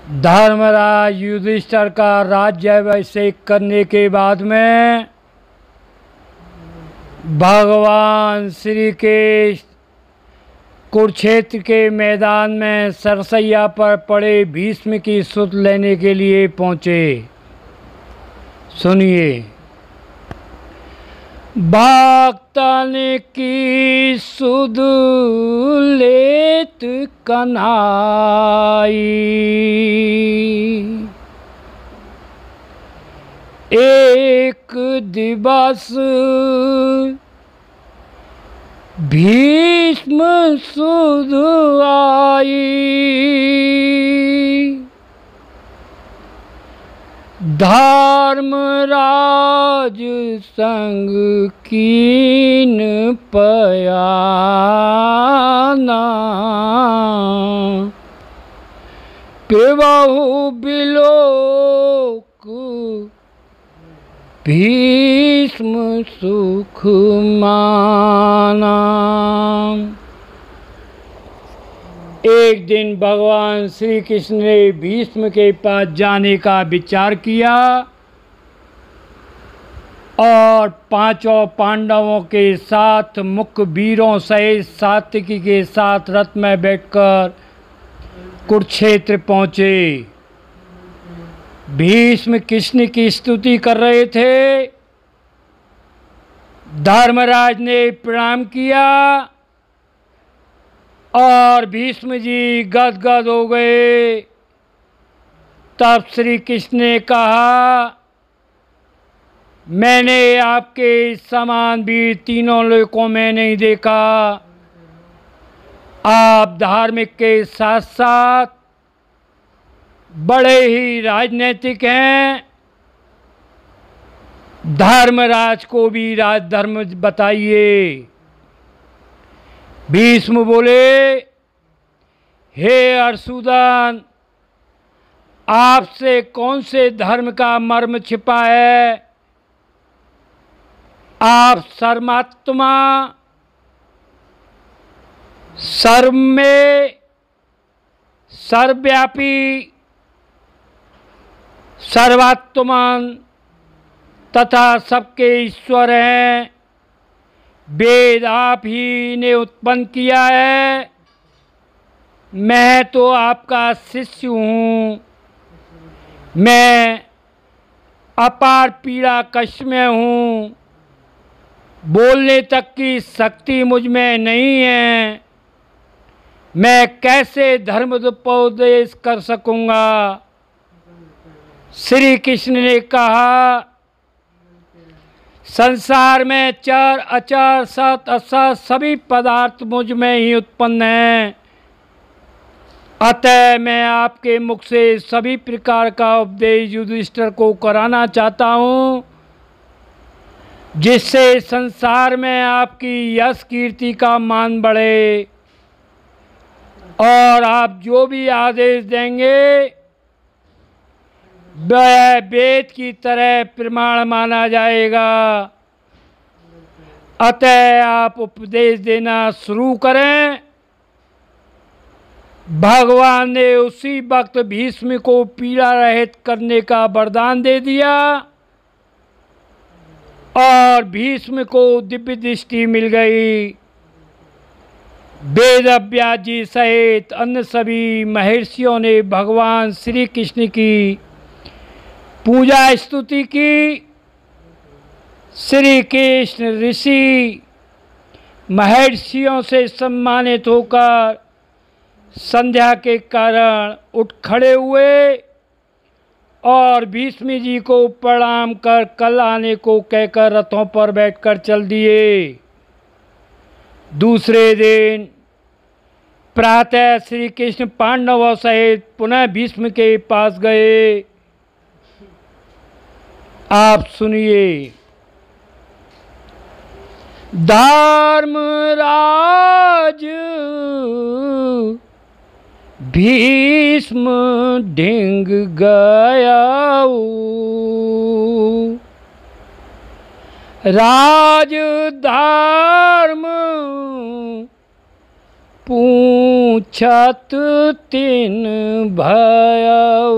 धर्मराज युधिष्ठिर का राज्याभिषेक करने के बाद में भगवान श्री कृष्ण कुरुक्षेत्र के मैदान में सरसैया पर पड़े भीष्म की सुध लेने के लिए पहुँचे। सुनिए। भक्तन की सुध लेत कन्हाई, एक दिवस भीष्म सुध आई। धर्मराज संग कीन पयाना, पिबहु बिलोक भीष्म सुख माना। एक दिन भगवान श्री कृष्ण ने भीष्म के पास जाने का विचार किया और पांचों पांडवों के साथ मुख्य वीरों सहित सात्विकी के साथ रथ में बैठकर कुरुक्षेत्र पहुँचे। भीष्म कृष्ण की स्तुति कर रहे थे। धर्मराज ने प्रणाम किया और भीष्म जी गदगद हो गए। तब श्री कृष्ण ने कहा, मैंने आपके समान वीर तीनों लोकों में नहीं देखा। आप धार्मिक के साथ साथ बड़े ही राजनीतिक हैं। धर्मराज को भी राजधर्म बताइए। भीष्म बोले, हे अर्षुदन, आपसे कौन से धर्म का मर्म छिपा है? आप सर्वात्मा, सर्व में सर्वव्यापी, सर्वात्मन तथा सबके ईश्वर हैं। वेद आप ही ने उत्पन्न किया है। मैं तो आपका शिष्य हूँ। मैं अपार पीड़ा कष्ट में हूँ। बोलने तक की शक्ति मुझ में नहीं है। मैं कैसे धर्मोपदेश कर सकूँगा? श्री कृष्ण ने कहा, संसार में चर अचर सत असत सभी पदार्थ मुझ में ही उत्पन्न हैं। अतः मैं आपके मुख से सभी प्रकार का उपदेश युधिष्ठिर को कराना चाहता हूँ, जिससे संसार में आपकी यश कीर्ति का मान बढ़े और आप जो भी आदेश देंगे वह वेद की तरह प्रमाण माना जाएगा। अतः आप उपदेश देना शुरू करें। भगवान ने उसी वक्त भीष्म को पीड़ा रहित करने का वरदान दे दिया और भीष्म को दिव्य दृष्टि मिल गई। वेदव्यास जी सहित अन्य सभी महर्षियों ने भगवान श्री कृष्ण की पूजा स्तुति की। श्री कृष्ण ऋषि महर्षियों से सम्मानित होकर संध्या के कारण उठ खड़े हुए और भीष्म जी को प्रणाम कर कल आने को कहकर रथों पर बैठकर चल दिए। दूसरे दिन प्रातः श्री कृष्ण पांडवों सहित पुनः भीष्म के पास गए। आप सुनिए। धर्मराज भीष्म ढिंग गया, राज धर्म पूछत तिन भयउ।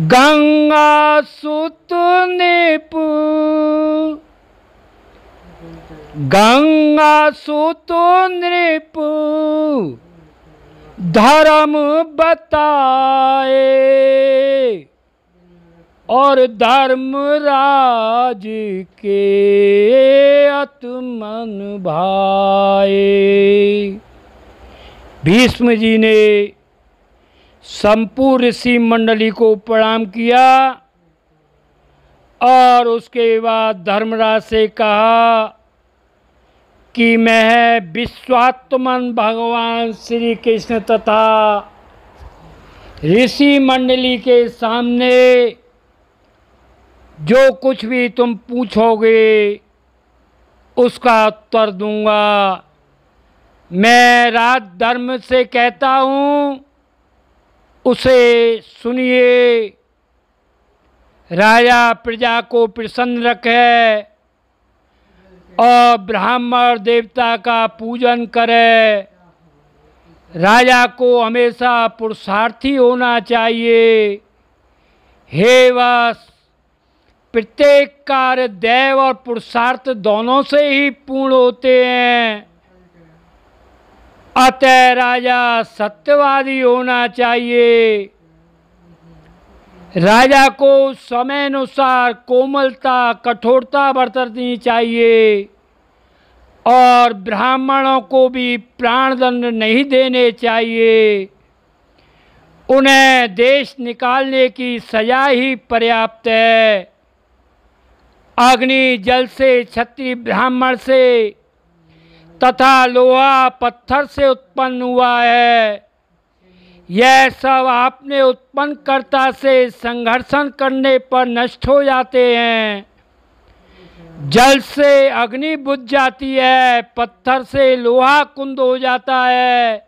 गंगा सुत नृप, गंगा सुत नृप धर्म बताए, और धर्मराज के अतमन भाए। भीष्म जी ने संपूर्ण ऋषि मंडली को प्रणाम किया और उसके बाद धर्मराज से कहा कि मैं विश्वात्मन भगवान श्री कृष्ण तथा ऋषि मंडली के सामने जो कुछ भी तुम पूछोगे उसका उत्तर दूंगा। मैं राज धर्म से कहता हूँ, उसे सुनिए। राजा प्रजा को प्रसन्न रखे और ब्राह्मण देवता का पूजन करे। राजा को हमेशा पुरुषार्थी होना चाहिए। हे वत्स, प्रत्येक कार्य दैव और पुरुषार्थ दोनों से ही पूर्ण होते हैं। अतः राजा सत्यवादी होना चाहिए। राजा को समय अनुसार कोमलता कठोरता बरतनी चाहिए और ब्राह्मणों को भी प्राणदंड नहीं देने चाहिए। उन्हें देश निकालने की सजा ही पर्याप्त है। अग्नि जल से, क्षत्रिय ब्राह्मण से तथा लोहा पत्थर से उत्पन्न हुआ है। यह सब आपने उत्पन्नकर्ता से संघर्षण करने पर नष्ट हो जाते हैं। जल से अग्नि बुझ जाती है, पत्थर से लोहा कुंद हो जाता है।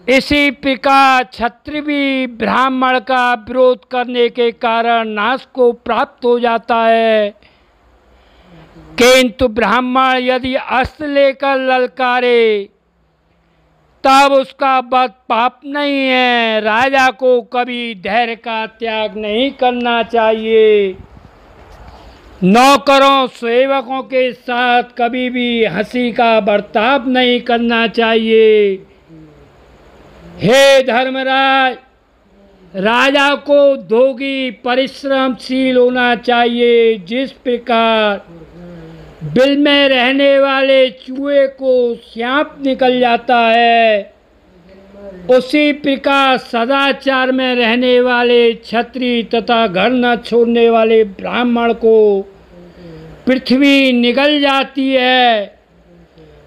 इसी प्रकार क्षत्रिय भी ब्राह्मण का विरोध करने के कारण नाश को प्राप्त हो जाता है। किंतु ब्राह्मण यदि अस्त्र लेकर ललकारे तब उसका वध पाप नहीं है। राजा को कभी धैर्य का त्याग नहीं करना चाहिए। नौकरों सेवकों के साथ कभी भी हंसी का बर्ताव नहीं करना चाहिए। हे धर्मराज, राजा को दोगी परिश्रमशील होना चाहिए। जिस प्रकार बिल में रहने वाले चूहे को सांप निकल जाता है, उसी प्रकार सदाचार में रहने वाले क्षत्रिय तथा घर न छोड़ने वाले ब्राह्मण को पृथ्वी निगल जाती है।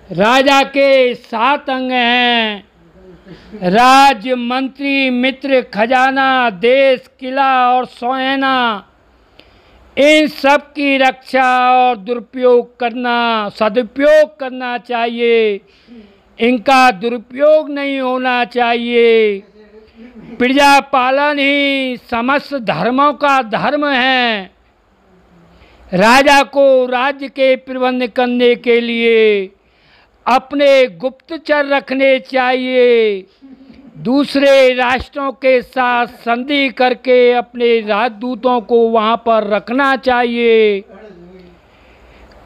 राजा के 7 अंग हैं: राज्य, मंत्री, मित्र, खजाना, देश, किला और सोहना। इन सब की रक्षा और सदुपयोग करना चाहिए। इनका दुरुपयोग नहीं होना चाहिए। प्रजा पालन ही समस्त धर्मों का धर्म है। राजा को राज्य के प्रबंध करने के लिए अपने गुप्तचर रखने चाहिए। दूसरे राष्ट्रों के साथ संधि करके अपने राजदूतों को वहाँ पर रखना चाहिए।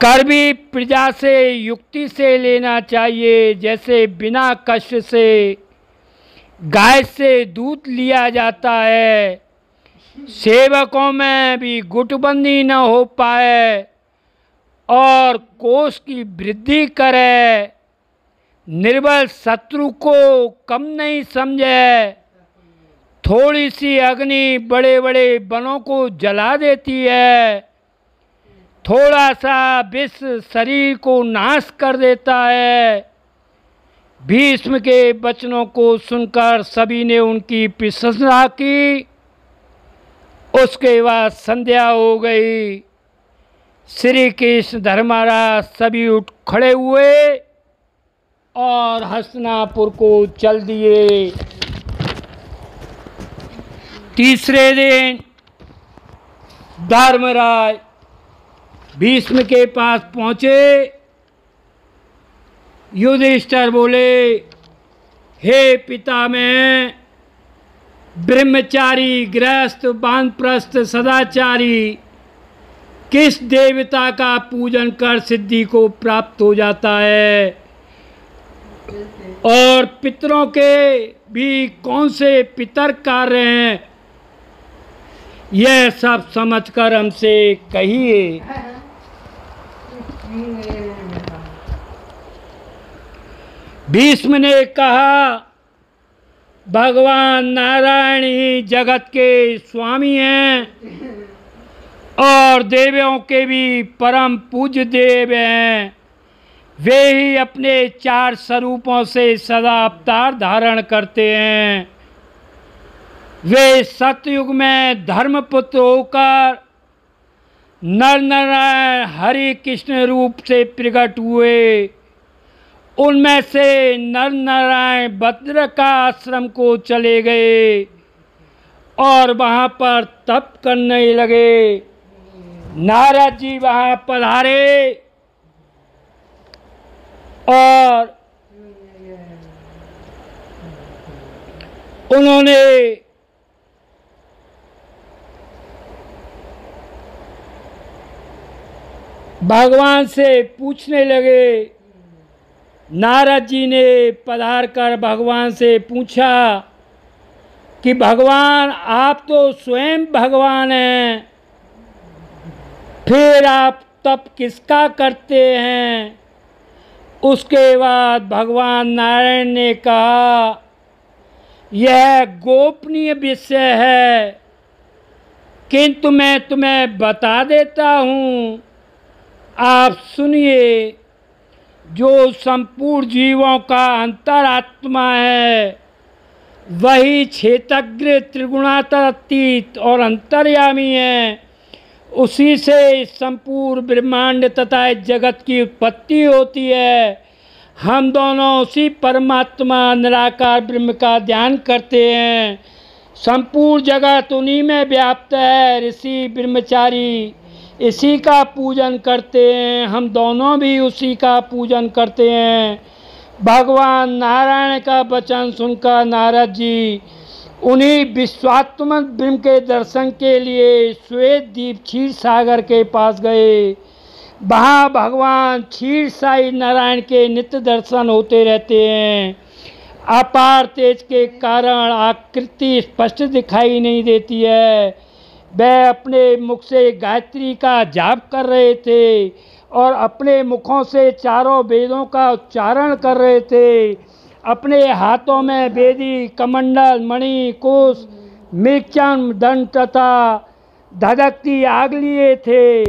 कर भी प्रजा से युक्ति से लेना चाहिए। जैसे बिना कष्ट से गाय से दूध लिया जाता है, सेवकों में भी गुटबंदी न हो पाए और कोष की वृद्धि करे। निर्बल शत्रु को कम नहीं समझे। थोड़ी सी अग्नि बड़े बड़े वनों को जला देती है। थोड़ा सा विष शरीर को नाश कर देता है। भीष्म के वचनों को सुनकर सभी ने उनकी प्रशंसा की। उसके बाद संध्या हो गई। श्री कृष्ण धर्मराज सभी उठ खड़े हुए और हस्तिनापुर को चल दिए। तीसरे दिन धर्मराज भीष्म के पास पहुँचे युधिष्ठिर बोले, हे पिता, मैं ब्रह्मचारी, गृहस्थ, वानप्रस्थ, सदाचारी किस देवता का पूजन कर सिद्धि को प्राप्त हो जाता है, और पितरों के भी कौन से पितर कार्य हैं, यह सब समझकर हमसे कहिए। भीष्म ने कहा, भगवान नारायण ही जगत के स्वामी हैं और देवों के भी परम पूज्य देव हैं। वे ही अपने 4 स्वरूपों से सदा अवतार धारण करते हैं। वे सतयुग में धर्मपुत्र होकर नर नारायण हरि कृष्ण रूप से प्रकट हुए। उनमें से नर नारायण भद्र का आश्रम को चले गए और वहाँ पर तप करने लगे। नारद जी वहाँ पधारे और उन्होंने भगवान से पूछने लगे। नारद जी ने पधार कर भगवान से पूछा कि भगवान, आप तो स्वयं भगवान हैं, फिर आप तप किसका करते हैं? उसके बाद भगवान नारायण ने कहा, यह गोपनीय विषय है, किंतु मैं तुम्हें बता देता हूँ, आप सुनिए। जो संपूर्ण जीवों का अंतरात्मा है, वही क्षेत्रज्ञ, त्रिगुणातीत और अंतर्यामी है। उसी से संपूर्ण ब्रह्मांड तथा जगत की उत्पत्ति होती है। हम दोनों उसी परमात्मा निराकार ब्रह्म का ध्यान करते हैं। संपूर्ण जगत उन्हीं में व्याप्त है। ऋषि ब्रह्मचारी इसी का पूजन करते हैं। हम दोनों भी उसी का पूजन करते हैं। भगवान नारायण का वचन सुनकर नारद जी उन्हीं विश्वात्मक ब्रह्म के दर्शन के लिए श्वेत द्वीप क्षीर सागर के पास गए। वहाँ भगवान क्षीर साई नारायण के नित्य दर्शन होते रहते हैं। अपार तेज के कारण आकृति स्पष्ट दिखाई नहीं देती है। वह अपने मुख से गायत्री का जाप कर रहे थे और अपने मुखों से चारों वेदों का उच्चारण कर रहे थे। अपने हाथों में वेदी, कमंडल, मणि, कुश, मृगचर्म, दंड तथा धधकती आग लिए थे।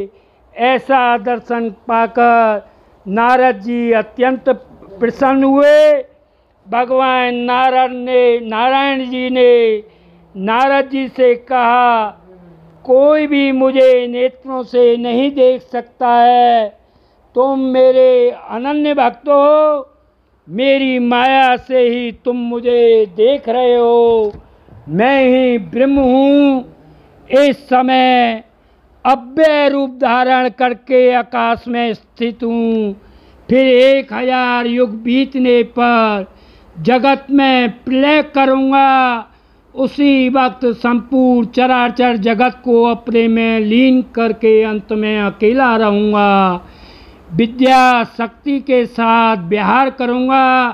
ऐसा दर्शन पाकर नारद जी अत्यंत प्रसन्न हुए। भगवान नारायण जी ने नारद जी से कहा, कोई भी मुझे नेत्रों से नहीं देख सकता है। तुम मेरे अनन्य भक्त हो। मेरी माया से ही तुम मुझे देख रहे हो। मैं ही ब्रह्म हूँ। इस समय अव्यय रूप धारण करके आकाश में स्थित हूँ। फिर 1000 युग बीतने पर जगत में प्रलय करूँगा। उसी वक्त संपूर्ण चराचर जगत को अपने में लीन करके अंत में अकेला रहूँगा। विद्या शक्ति के साथ विहार करूँगा।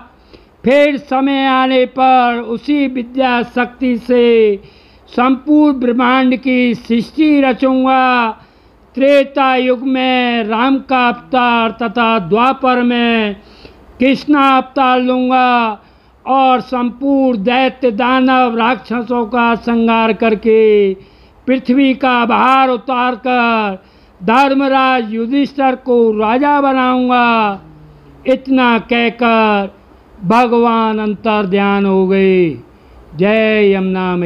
फिर समय आने पर उसी विद्या शक्ति से संपूर्ण ब्रह्मांड की सृष्टि रचूँगा। त्रेता युग में राम का अवतार तथा द्वापर में कृष्ण अवतार लूँगा और संपूर्ण दैत्य, दानव, राक्षसों का संहार करके पृथ्वी का भार उतार कर धर्मराज युधिष्ठिर को राजा बनाऊंगा। इतना कहकर भगवान अंतर्ध्यान हो गए। जय यमुना।